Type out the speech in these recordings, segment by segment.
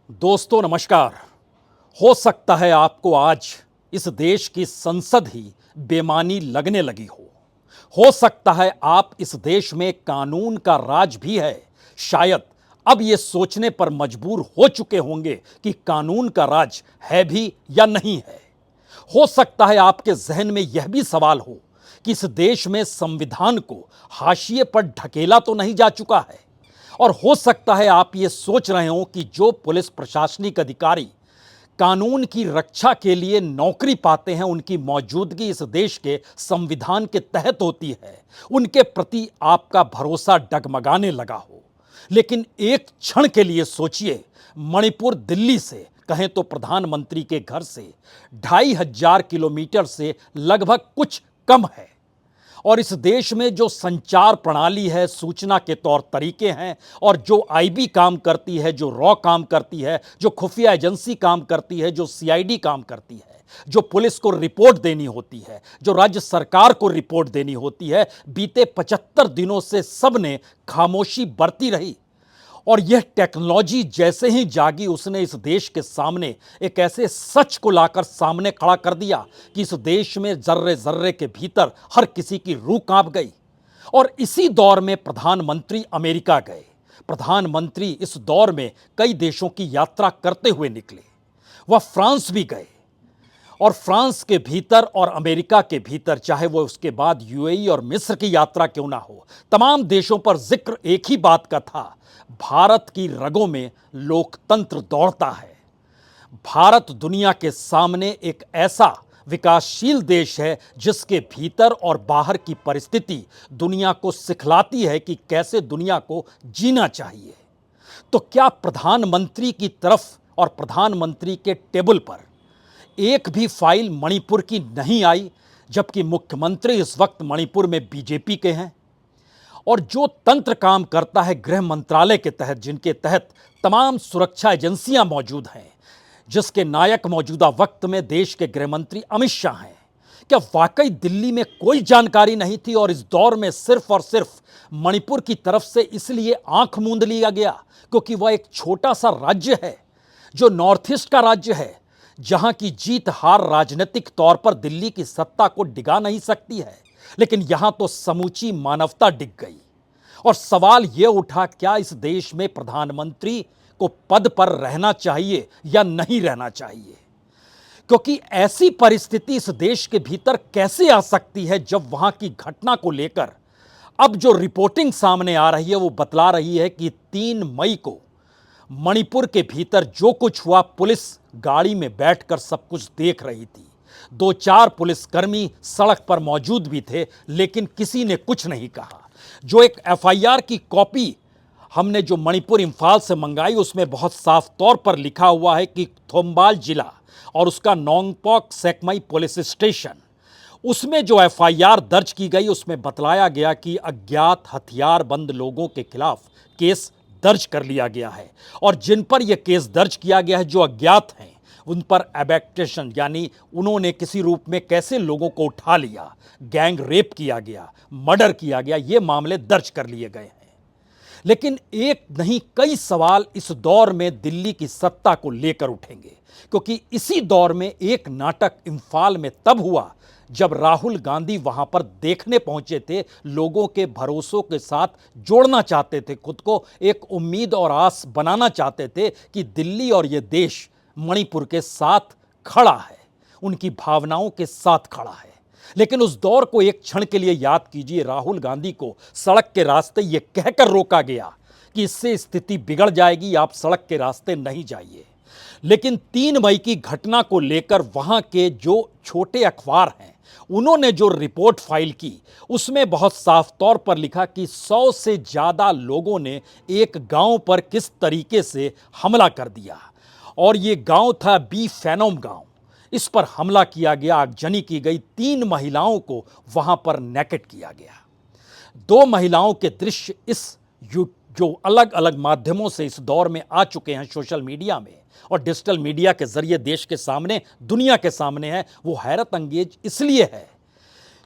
दोस्तों नमस्कार। हो सकता है आपको आज इस देश की संसद ही बेमानी लगने लगी हो सकता है आप इस देश में कानून का राज भी है। शायद अब ये सोचने पर मजबूर हो चुके होंगे कि कानून का राज है भी या नहीं है। हो सकता है आपके जहन में यह भी सवाल हो कि इस देश में संविधान को हाशिए पर ढकेला तो नहीं जा चुका है। और हो सकता है आप ये सोच रहे हो कि जो पुलिस प्रशासनिक अधिकारी कानून की रक्षा के लिए नौकरी पाते हैं, उनकी मौजूदगी इस देश के संविधान के तहत होती है, उनके प्रति आपका भरोसा डगमगाने लगा हो। लेकिन एक क्षण के लिए सोचिए, मणिपुर दिल्ली से कहें तो प्रधानमंत्री के घर से 2500 किलोमीटर से लगभग कुछ कम है। और इस देश में जो संचार प्रणाली है, सूचना के तौर तरीके हैं, और जो आईबी काम करती है, जो रॉ काम करती है, जो खुफिया एजेंसी काम करती है, जो सीआईडी काम करती है, जो पुलिस को रिपोर्ट देनी होती है, जो राज्य सरकार को रिपोर्ट देनी होती है, बीते 75 दिनों से सबने खामोशी बरती रही। और यह टेक्नोलॉजी जैसे ही जागी, उसने इस देश के सामने एक ऐसे सच को लाकर सामने खड़ा कर दिया कि इस देश में जर्रे जर्रे के भीतर हर किसी की रूह कांप गई। और इसी दौर में प्रधानमंत्री अमेरिका गए। प्रधानमंत्री इस दौर में कई देशों की यात्रा करते हुए निकले। वह फ्रांस भी गए। और फ्रांस के भीतर और अमेरिका के भीतर, चाहे वो उसके बाद यूएई और मिस्र की यात्रा क्यों ना हो, तमाम देशों पर जिक्र एक ही बात का था, भारत की रगों में लोकतंत्र दौड़ता है। भारत दुनिया के सामने एक ऐसा विकासशील देश है जिसके भीतर और बाहर की परिस्थिति दुनिया को सिखलाती है कि कैसे दुनिया को जीना चाहिए। तो क्या प्रधानमंत्री की तरफ और प्रधानमंत्री के टेबल पर एक भी फाइल मणिपुर की नहीं आई, जबकि मुख्यमंत्री इस वक्त मणिपुर में बीजेपी के हैं? और जो तंत्र काम करता है गृह मंत्रालय के तहत, जिनके तहत तमाम सुरक्षा एजेंसियां मौजूद हैं, जिसके नायक मौजूदा वक्त में देश के गृह मंत्री अमित शाह हैं, क्या वाकई दिल्ली में कोई जानकारी नहीं थी? और इस दौर में सिर्फ और सिर्फ मणिपुर की तरफ से इसलिए आंख मूंद लिया गया क्योंकि वह एक छोटा सा राज्य है, जो नॉर्थ ईस्ट का राज्य है, जहां की जीत हार राजनीतिक तौर पर दिल्ली की सत्ता को डिगा नहीं सकती है। लेकिन यहां तो समूची मानवता डिग गई। और सवाल यह उठा, क्या इस देश में प्रधानमंत्री को पद पर रहना चाहिए या नहीं रहना चाहिए? क्योंकि ऐसी परिस्थिति इस देश के भीतर कैसे आ सकती है जब वहां की घटना को लेकर अब जो रिपोर्टिंग सामने आ रही है वो बतला रही है कि 3 मई को मणिपुर के भीतर जो कुछ हुआ, पुलिस गाड़ी में बैठकर सब कुछ देख रही थी। 2-4 पुलिसकर्मी सड़क पर मौजूद भी थे, लेकिन किसी ने कुछ नहीं कहा। जो एक एफआईआर की कॉपी हमने जो मणिपुर इंफाल से मंगाई, उसमें बहुत साफ तौर पर लिखा हुआ है कि थोम्बाल जिला और उसका नोंगपोक सेकमई पुलिस स्टेशन, उसमें जो एफआईआर दर्ज की गई, उसमें बतलाया गया कि अज्ञात हथियारबंद लोगों के खिलाफ केस दर्ज कर लिया गया है। और जिन पर यह केस दर्ज किया गया है, जो अज्ञात हैं, उन पर एबैक्टेशन यानी उन्होंने किसी रूप में कैसे लोगों को उठा लिया, गैंग रेप किया गया, मर्डर किया गया, ये मामले दर्ज कर लिए गए हैं। लेकिन एक नहीं कई सवाल इस दौर में दिल्ली की सत्ता को लेकर उठेंगे, क्योंकि इसी दौर में एक नाटक इंफाल में तब हुआ जब राहुल गांधी वहां पर देखने पहुंचे थे, लोगों के भरोसों के साथ जोड़ना चाहते थे, खुद को एक उम्मीद और आस बनाना चाहते थे कि दिल्ली और यह देश मणिपुर के साथ खड़ा है, उनकी भावनाओं के साथ खड़ा है। लेकिन उस दौर को एक क्षण के लिए याद कीजिए। राहुल गांधी को सड़क के रास्ते यह कहकर रोका गया कि इससे स्थिति बिगड़ जाएगी, आप सड़क के रास्ते नहीं जाइए। लेकिन 3 मई की घटना को लेकर वहां के जो छोटे अखबार हैं, उन्होंने जो रिपोर्ट फाइल की, उसमें बहुत साफ तौर पर लिखा कि 100 से ज्यादा लोगों ने एक गांव पर किस तरीके से हमला कर दिया। और ये गांव था बी फैनोम गांव। इस पर हमला किया गया, आगजनी की गई, 3 महिलाओं को वहां पर नेकेट किया गया। 2 महिलाओं के दृश्य जो अलग अलग माध्यमों से इस दौर में आ चुके हैं, सोशल मीडिया में और डिजिटल मीडिया के जरिए देश के सामने, दुनिया के सामने है। वो हैरत अंगेज इसलिए है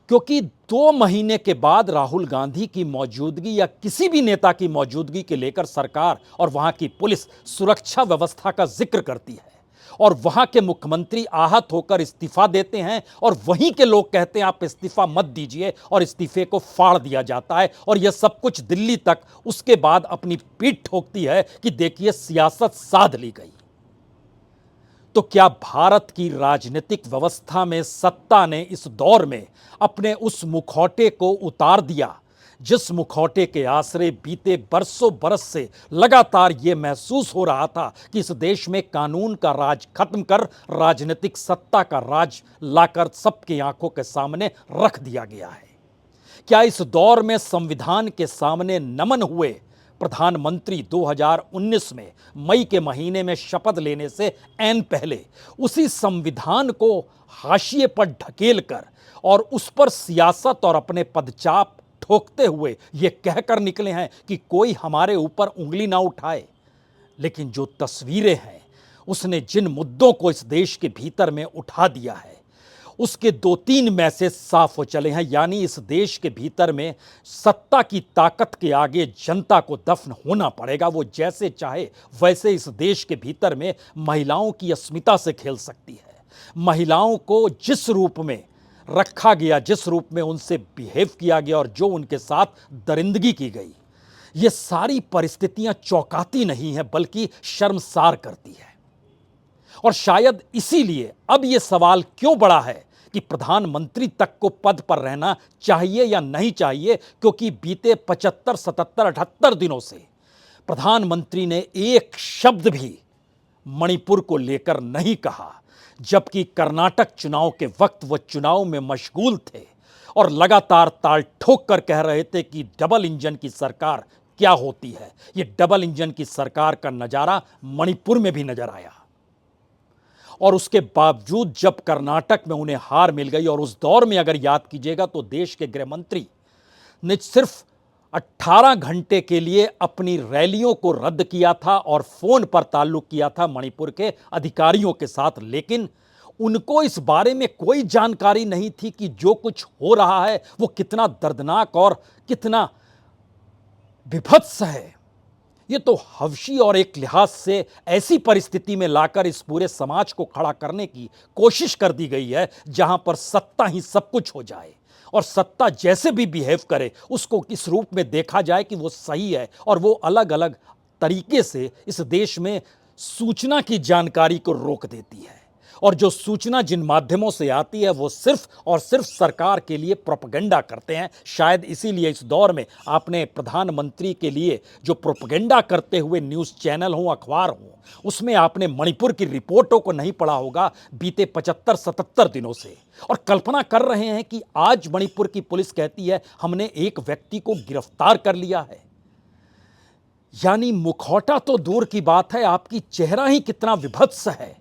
क्योंकि 2 महीने के बाद राहुल गांधी की मौजूदगी या किसी भी नेता की मौजूदगी के लेकर सरकार और वहां की पुलिस सुरक्षा व्यवस्था का जिक्र करती है और वहां के मुख्यमंत्री आहत होकर इस्तीफा देते हैं और वहीं के लोग कहते हैं आप इस्तीफा मत दीजिए और इस्तीफे को फाड़ दिया जाता है और यह सब कुछ दिल्ली तक उसके बाद अपनी पीठ ठोकती है कि देखिए सियासत साध ली गई। तो क्या भारत की राजनीतिक व्यवस्था में सत्ता ने इस दौर में अपने उस मुखौटे को उतार दिया जिस मुखौटे के आसरे बीते बरसों बरस से लगातार यह महसूस हो रहा था कि इस देश में कानून का राज खत्म कर राजनीतिक सत्ता का राज लाकर सबकी आंखों के सामने रख दिया गया है? क्या इस दौर में संविधान के सामने नमन हुए प्रधानमंत्री 2019 में मई के महीने में शपथ लेने से ऐन पहले उसी संविधान को हाशिए पर ढकेल कर और उस पर सियासत और अपने पदचाप ठोकते हुए ये कहकर निकले हैं कि कोई हमारे ऊपर उंगली ना उठाए? लेकिन जो तस्वीरें हैं उसने जिन मुद्दों को इस देश के भीतर में उठा दिया है उसके 2-3 मैसेज साफ हो चले हैं। यानी इस देश के भीतर में सत्ता की ताकत के आगे जनता को दफन होना पड़ेगा। वो जैसे चाहे वैसे इस देश के भीतर में महिलाओं की अस्मिता से खेल सकती है। महिलाओं को जिस रूप में रखा गया, जिस रूप में उनसे बिहेव किया गया और जो उनके साथ दरिंदगी की गई, ये सारी परिस्थितियां चौंकाती नहीं है बल्कि शर्मसार करती है। और शायद इसीलिए अब यह सवाल क्यों बड़ा है कि प्रधानमंत्री तक को पद पर रहना चाहिए या नहीं चाहिए, क्योंकि बीते 75, 77, 78 दिनों से प्रधानमंत्री ने एक शब्द भी मणिपुर को लेकर नहीं कहा, जबकि कर्नाटक चुनाव के वक्त वह चुनाव में मशगूल थे और लगातार ताल ठोक कर कह रहे थे कि डबल इंजन की सरकार क्या होती है। यह डबल इंजन की सरकार का नजारा मणिपुर में भी नजर आया और उसके बावजूद जब कर्नाटक में उन्हें हार मिल गई, और उस दौर में अगर याद कीजिएगा तो देश के गृह मंत्री ने सिर्फ 18 घंटे के लिए अपनी रैलियों को रद्द किया था और फोन पर ताल्लुक किया था मणिपुर के अधिकारियों के साथ। लेकिन उनको इस बारे में कोई जानकारी नहीं थी कि जो कुछ हो रहा है वो कितना दर्दनाक और कितना विभत्स है। ये तो हवशी और एक लिहाज से ऐसी परिस्थिति में लाकर इस पूरे समाज को खड़ा करने की कोशिश कर दी गई है जहां पर सत्ता ही सब कुछ हो जाए और सत्ता जैसे भी बिहेव करे उसको इस रूप में देखा जाए कि वो सही है और वो अलग अलग तरीके से इस देश में सूचना की जानकारी को रोक देती है। और जो सूचना जिन माध्यमों से आती है वो सिर्फ और सिर्फ सरकार के लिए प्रोपेगेंडा करते हैं। शायद इसीलिए इस दौर में आपने प्रधानमंत्री के लिए जो प्रोपेगेंडा करते हुए न्यूज़ चैनल हों, अखबार हों, उसमें आपने मणिपुर की रिपोर्टों को नहीं पढ़ा होगा बीते 75-77 दिनों से, और कल्पना कर रहे हैं कि आज मणिपुर की पुलिस कहती है हमने एक व्यक्ति को गिरफ्तार कर लिया है। यानी मुखौटा तो दूर की बात है, आपकी चेहरा ही कितना विभत्स है।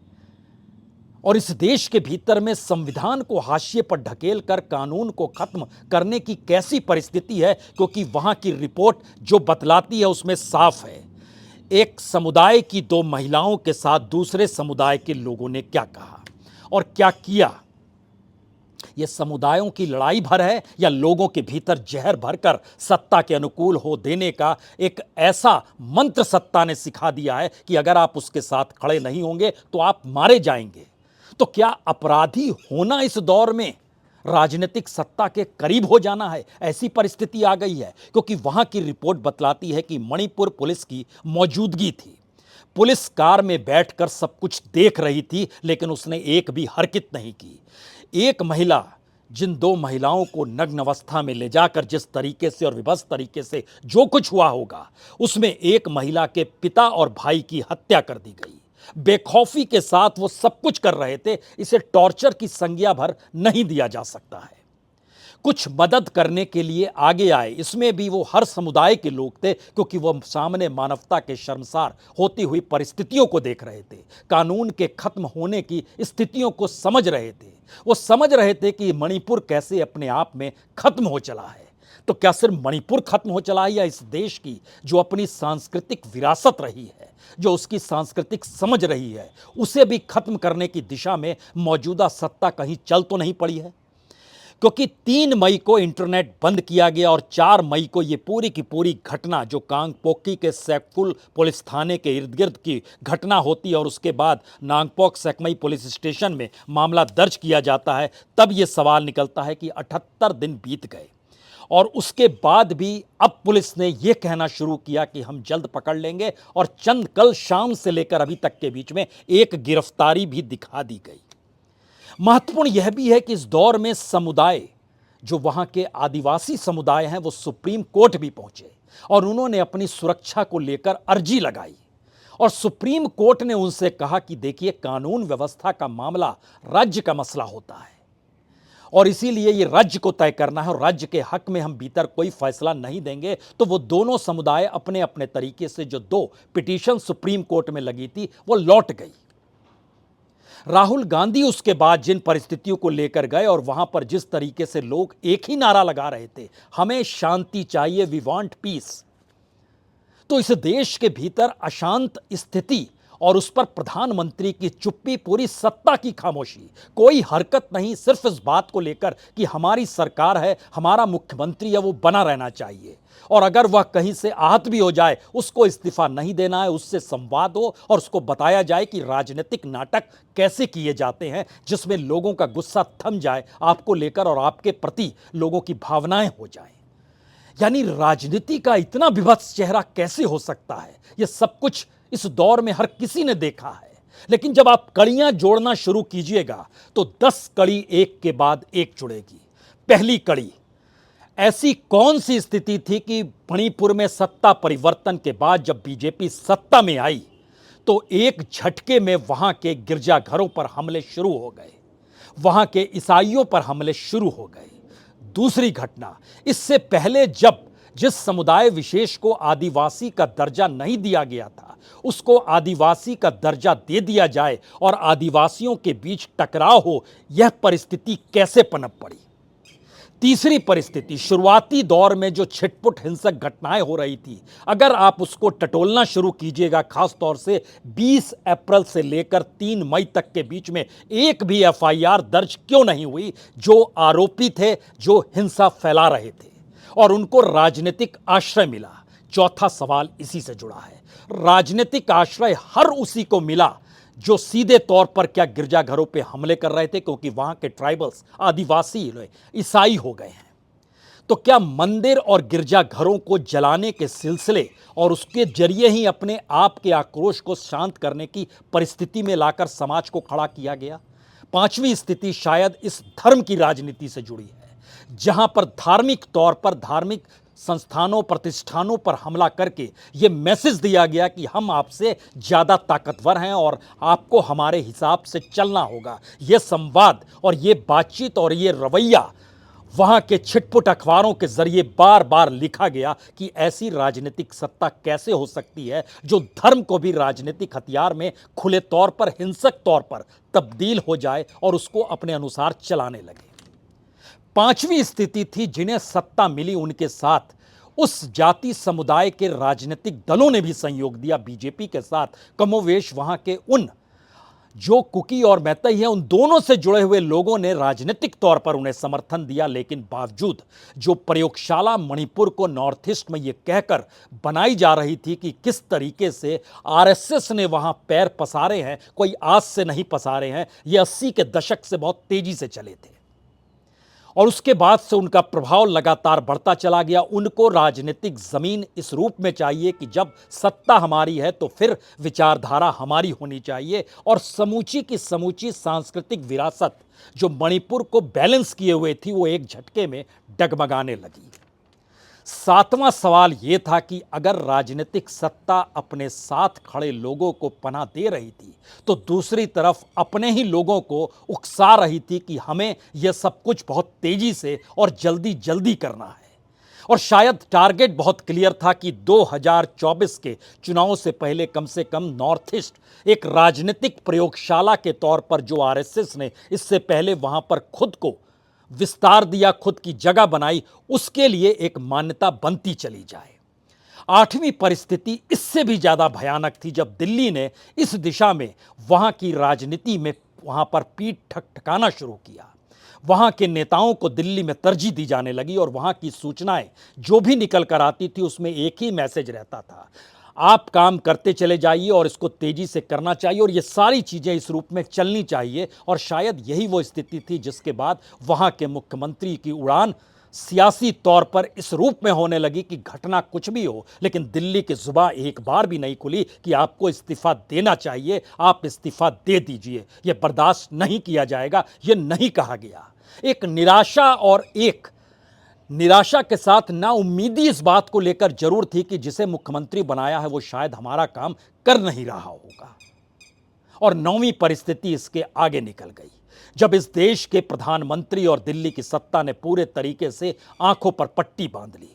और इस देश के भीतर में संविधान को हाशिए पर ढकेल कर कानून को खत्म करने की कैसी परिस्थिति है, क्योंकि वहां की रिपोर्ट जो बतलाती है उसमें साफ है एक समुदाय की 2 महिलाओं के साथ दूसरे समुदाय के लोगों ने क्या कहा और क्या किया। यह समुदायों की लड़ाई भर है या लोगों के भीतर जहर भरकर सत्ता के अनुकूल हो देने का एक ऐसा मंत्र सत्ता ने सिखा दिया है कि अगर आप उसके साथ खड़े नहीं होंगे तो आप मारे जाएंगे। तो क्या अपराधी होना इस दौर में राजनीतिक सत्ता के करीब हो जाना है? ऐसी परिस्थिति आ गई है क्योंकि वहां की रिपोर्ट बतलाती है कि मणिपुर पुलिस की मौजूदगी थी। पुलिस कार में बैठकर सब कुछ देख रही थी लेकिन उसने एक भी हरकत नहीं की। एक महिला जिन 2 महिलाओं को नग्न अवस्था में ले जाकर जिस तरीके से और विभत्स तरीके से जो कुछ हुआ होगा उसमें एक महिला के पिता और भाई की हत्या कर दी गई। बेखौफी के साथ वो सब कुछ कर रहे थे, इसे टॉर्चर की संज्ञा भर नहीं दिया जा सकता है। कुछ मदद करने के लिए आगे आए, इसमें भी वो हर समुदाय के लोग थे क्योंकि वो सामने मानवता के शर्मसार होती हुई परिस्थितियों को देख रहे थे, कानून के खत्म होने की स्थितियों को समझ रहे थे। वो समझ रहे थे कि मणिपुर कैसे अपने आप में खत्म हो चला है। तो क्या सिर्फ मणिपुर खत्म हो चला है या इस देश की जो अपनी सांस्कृतिक विरासत रही है, जो उसकी सांस्कृतिक समझ रही है, उसे भी खत्म करने की दिशा में मौजूदा सत्ता कहीं चल तो नहीं पड़ी है? क्योंकि 3 मई को इंटरनेट बंद किया गया और 4 मई को ये पूरी की पूरी घटना जो कांगपोकी के सैफुल पुलिस थाने के इर्द गिर्द की घटना होती है और उसके बाद नांगपोक सेकमई पुलिस स्टेशन में मामला दर्ज किया जाता है, तब ये सवाल निकलता है कि 78 दिन बीत गए और उसके बाद भी अब पुलिस ने यह कहना शुरू किया कि हम जल्द पकड़ लेंगे और चंद कल शाम से लेकर अभी तक के बीच में एक गिरफ्तारी भी दिखा दी गई। महत्वपूर्ण यह भी है कि इस दौर में समुदाय, जो वहां के आदिवासी समुदाय हैं, वो सुप्रीम कोर्ट भी पहुंचे और उन्होंने अपनी सुरक्षा को लेकर अर्जी लगाई और सुप्रीम कोर्ट ने उनसे कहा कि देखिए, कानून व्यवस्था का मामला राज्य का मसला होता है और इसीलिए ये राज्य को तय करना है और राज्य के हक में हम भीतर कोई फैसला नहीं देंगे। तो वो दोनों समुदाय अपने अपने तरीके से जो 2 पिटीशन सुप्रीम कोर्ट में लगी थी वो लौट गई। राहुल गांधी उसके बाद जिन परिस्थितियों को लेकर गए और वहां पर जिस तरीके से लोग एक ही नारा लगा रहे थे, हमें शांति चाहिए, वी वांट पीस, तो इस देश के भीतर अशांत स्थिति और उस पर प्रधानमंत्री की चुप्पी, पूरी सत्ता की खामोशी, कोई हरकत नहीं, सिर्फ इस बात को लेकर कि हमारी सरकार है, हमारा मुख्यमंत्री है, वो बना रहना चाहिए और अगर वह कहीं से आहत भी हो जाए उसको इस्तीफा नहीं देना है, उससे संवाद हो और उसको बताया जाए कि राजनीतिक नाटक कैसे किए जाते हैं जिसमें लोगों का गुस्सा थम जाए आपको लेकर और आपके प्रति लोगों की भावनाएं हो जाएं। यानी राजनीति का इतना विभत्स चेहरा कैसे हो सकता है, यह सब कुछ इस दौर में हर किसी ने देखा है। लेकिन जब आप कड़ियां जोड़ना शुरू कीजिएगा तो 10 कड़ी एक के बाद एक जुड़ेगी। पहली कड़ी, ऐसी कौन सी स्थिति थी कि मणिपुर में सत्ता परिवर्तन के बाद जब बीजेपी सत्ता में आई तो एक झटके में वहां के गिरजाघरों पर हमले शुरू हो गए, वहां के ईसाइयों पर हमले शुरू हो गए। दूसरी घटना, इससे पहले जब जिस समुदाय विशेष को आदिवासी का दर्जा नहीं दिया गया था उसको आदिवासी का दर्जा दे दिया जाए और आदिवासियों के बीच टकराव हो, यह परिस्थिति कैसे पनप पड़ी। तीसरी परिस्थिति, शुरुआती दौर में जो छिटपुट हिंसक घटनाएं हो रही थी, अगर आप उसको टटोलना शुरू कीजिएगा, खास तौर से 20 अप्रैल से लेकर 3 मई तक के बीच में एक भी एफआईआर दर्ज क्यों नहीं हुई जो आरोपी थे, जो हिंसा फैला रहे थे और उनको राजनीतिक आश्रय मिला। चौथा सवाल इसी से जुड़ा है, राजनीतिक आश्रय हर उसी को मिला जो सीधे तौर पर क्या गिरजाघरों पे हमले कर रहे थे, क्योंकि वहां के ट्राइबल्स, आदिवासी ईसाई हो गए हैं। तो क्या मंदिर और गिरजाघरों को जलाने के सिलसिले और उसके जरिए ही अपने आप के आक्रोश को शांत करने की परिस्थिति में लाकर समाज को खड़ा किया गया। पांचवी स्थिति शायद इस धर्म की राजनीति से जुड़ी है, जहां पर धार्मिक तौर पर धार्मिक संस्थानों, प्रतिष्ठानों पर हमला करके यह मैसेज दिया गया कि हम आपसे ज़्यादा ताकतवर हैं और आपको हमारे हिसाब से चलना होगा। यह संवाद और ये बातचीत और ये रवैया वहाँ के छिटपुट अखबारों के जरिए बार बार लिखा गया कि ऐसी राजनीतिक सत्ता कैसे हो सकती है जो धर्म को भी राजनीतिक हथियार में खुले तौर पर, हिंसक तौर पर तब्दील हो जाए और उसको अपने अनुसार चलाने लगे। पांचवी स्थिति थी, जिन्हें सत्ता मिली उनके साथ उस जाति समुदाय के राजनीतिक दलों ने भी सहयोग दिया बीजेपी के साथ। कमोवेश वहां के उन जो कुकी और मैतई हैं, उन दोनों से जुड़े हुए लोगों ने राजनीतिक तौर पर उन्हें समर्थन दिया। लेकिन बावजूद जो प्रयोगशाला मणिपुर को नॉर्थ ईस्ट में ये कहकर बनाई जा रही थी कि किस तरीके से आरएसएस ने वहां पैर पसारे हैं, कोई आज से नहीं पसारे हैं, ये 80 के दशक से बहुत तेजी से चले थे और उसके बाद से उनका प्रभाव लगातार बढ़ता चला गया। उनको राजनीतिक जमीन इस रूप में चाहिए कि जब सत्ता हमारी है तो फिर विचारधारा हमारी होनी चाहिए और समूची की समूची सांस्कृतिक विरासत जो मणिपुर को बैलेंस किए हुए थी वो एक झटके में डगमगाने लगी। सातवां सवाल यह था कि अगर राजनीतिक सत्ता अपने साथ खड़े लोगों को पनाह दे रही थी तो दूसरी तरफ अपने ही लोगों को उकसा रही थी कि हमें यह सब कुछ बहुत तेजी से और जल्दी जल्दी करना है। और शायद टारगेट बहुत क्लियर था कि 2024 के चुनावों से पहले कम से कम नॉर्थ ईस्ट एक राजनीतिक प्रयोगशाला के तौर पर, जो आरएसएस ने इससे पहले वहां पर खुद को विस्तार दिया, खुद की जगह बनाई, उसके लिए एक मान्यता बनती चली जाए। आठवीं परिस्थिति इससे भी ज्यादा भयानक थी, जब दिल्ली ने इस दिशा में वहां की राजनीति में वहां पर पीठ ठकठकाना शुरू किया। वहां के नेताओं को दिल्ली में तरजीह दी जाने लगी और वहां की सूचनाएं जो भी निकल कर आती थी उसमें एक ही मैसेज रहता था, आप काम करते चले जाइए और इसको तेजी से करना चाहिए और ये सारी चीजें इस रूप में चलनी चाहिए। और शायद यही वो स्थिति थी जिसके बाद वहां के मुख्यमंत्री की उड़ान सियासी तौर पर इस रूप में होने लगी कि घटना कुछ भी हो लेकिन दिल्ली की जुबान एक बार भी नहीं खुली कि आपको इस्तीफा देना चाहिए, आप इस्तीफा दे दीजिए, यह बर्दाश्त नहीं किया जाएगा, यह नहीं कहा गया। एक निराशा और एक निराशा के साथ नाउम्मीदी इस बात को लेकर जरूर थी कि जिसे मुख्यमंत्री बनाया है वो शायद हमारा काम कर नहीं रहा होगा। और नौवीं परिस्थिति इसके आगे निकल गई जब इस देश के प्रधानमंत्री और दिल्ली की सत्ता ने पूरे तरीके से आंखों पर पट्टी बांध ली।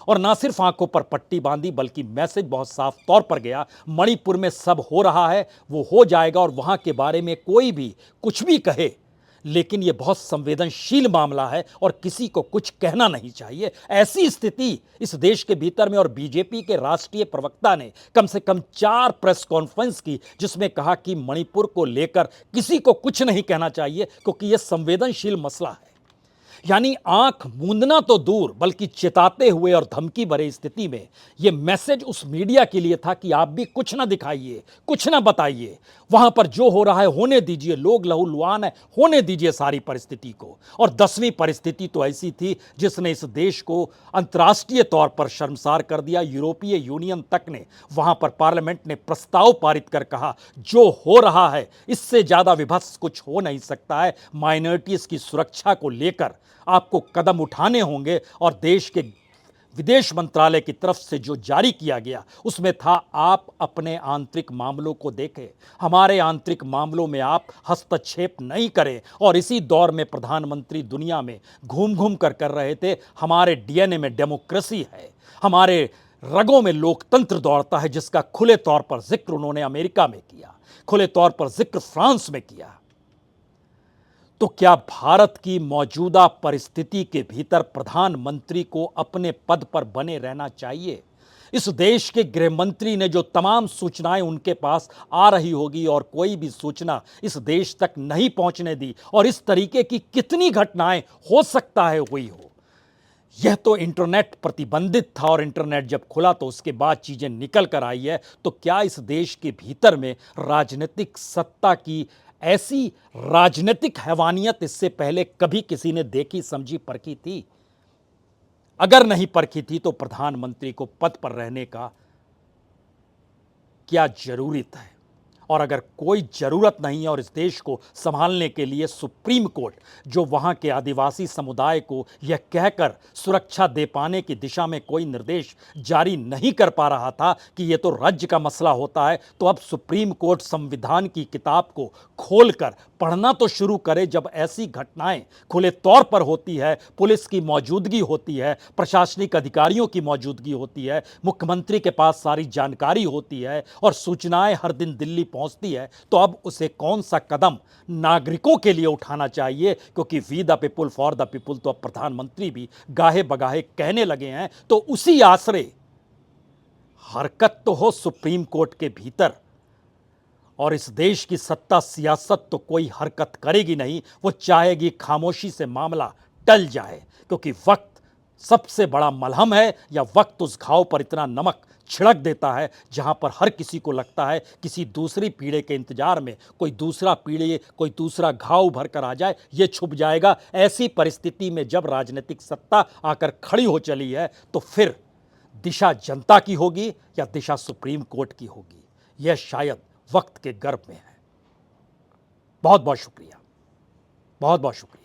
और ना सिर्फ आंखों पर पट्टी बांधी बल्कि मैसेज बहुत साफ तौर पर गया, मणिपुर में सब हो रहा है वो हो जाएगा और वहां के बारे में कोई भी कुछ भी कहे लेकिन यह बहुत संवेदनशील मामला है और किसी को कुछ कहना नहीं चाहिए। ऐसी स्थिति इस देश के भीतर में और बीजेपी के राष्ट्रीय प्रवक्ता ने कम से कम 4 प्रेस कॉन्फ्रेंस की जिसमें कहा कि मणिपुर को लेकर किसी को कुछ नहीं कहना चाहिए क्योंकि यह संवेदनशील मसला है। यानी आंख मूंदना तो दूर बल्कि चिताते हुए और धमकी भरे स्थिति में यह मैसेज उस मीडिया के लिए था कि आप भी कुछ ना दिखाइए, कुछ ना बताइए, वहां पर जो हो रहा है होने दीजिए, लोग लहूलुहान है होने दीजिए सारी परिस्थिति को। और 10वीं परिस्थिति तो ऐसी थी जिसने इस देश को अंतर्राष्ट्रीय तौर पर शर्मसार कर दिया। यूरोपीय यूनियन तक ने वहां पर पार्लियामेंट ने प्रस्ताव पारित कर कहा जो हो रहा है इससे ज्यादा विभत्स कुछ हो नहीं सकता है, माइनॉरिटीज की सुरक्षा को लेकर आपको कदम उठाने होंगे। और देश के विदेश मंत्रालय की तरफ से जो जारी किया गया उसमें था आप अपने आंतरिक मामलों को देखें, हमारे आंतरिक मामलों में आप हस्तक्षेप नहीं करें। और इसी दौर में प्रधानमंत्री दुनिया में घूम घूम कर रहे थे हमारे डीएनए में डेमोक्रेसी है, हमारे रगों में लोकतंत्र दौड़ता है, जिसका खुले तौर पर जिक्र उन्होंने अमेरिका में किया, खुले तौर पर जिक्र फ्रांस में किया। तो क्या भारत की मौजूदा परिस्थिति के भीतर प्रधानमंत्री को अपने पद पर बने रहना चाहिए? इस देश के गृह मंत्री ने जो तमाम सूचनाएं उनके पास आ रही होगी और कोई भी सूचना इस देश तक नहीं पहुंचने दी, और इस तरीके की कितनी घटनाएं हो सकता है हुई हो। यह तो इंटरनेट प्रतिबंधित था और इंटरनेट जब खुला तो उसके बाद चीजें निकल कर आई है। तो क्या इस देश के भीतर में राजनीतिक सत्ता की ऐसी राजनीतिक हैवानियत इससे पहले कभी किसी ने देखी, समझी, परखी थी? अगर नहीं परखी थी तो प्रधानमंत्री को पद पर रहने का क्या जरूरत है? और अगर कोई जरूरत नहीं है और इस देश को संभालने के लिए सुप्रीम कोर्ट जो वहां के आदिवासी समुदाय को यह कहकर सुरक्षा दे पाने की दिशा में कोई निर्देश जारी नहीं कर पा रहा था कि यह तो राज्य का मसला होता है, तो अब सुप्रीम कोर्ट संविधान की किताब को खोलकर पढ़ना तो शुरू करे। जब ऐसी घटनाएं खुले तौर पर होती है, पुलिस की मौजूदगी होती है, प्रशासनिक अधिकारियों की मौजूदगी होती है, मुख्यमंत्री के पास सारी जानकारी होती है और सूचनाएं हर दिन दिल्ली पहुंचती है, तो अब उसे कौन सा कदम नागरिकों के लिए उठाना चाहिए? क्योंकि we the people for the people तो अब प्रधानमंत्री भी गाहे बगाहे कहने लगे हैं। तो उसी आसरे हरकत तो हो सुप्रीम कोर्ट के भीतर, और इस देश की सत्ता सियासत तो कोई हरकत करेगी नहीं, वो चाहेगी खामोशी से मामला टल जाए, क्योंकि वक्त सबसे बड़ा मलहम है, या वक्त उस घाव पर इतना नमक छिड़क देता है जहां पर हर किसी को लगता है किसी दूसरी पीड़े के इंतजार में कोई दूसरा पीड़े, कोई दूसरा घाव भर कर आ जाए, ये छुप जाएगा। ऐसी परिस्थिति में जब राजनीतिक सत्ता आकर खड़ी हो चली है तो फिर दिशा जनता की होगी या दिशा सुप्रीम कोर्ट की होगी, यह शायद वक्त के गर्भ में है। बहुत बहुत शुक्रिया, बहुत बहुत शुक्रिया।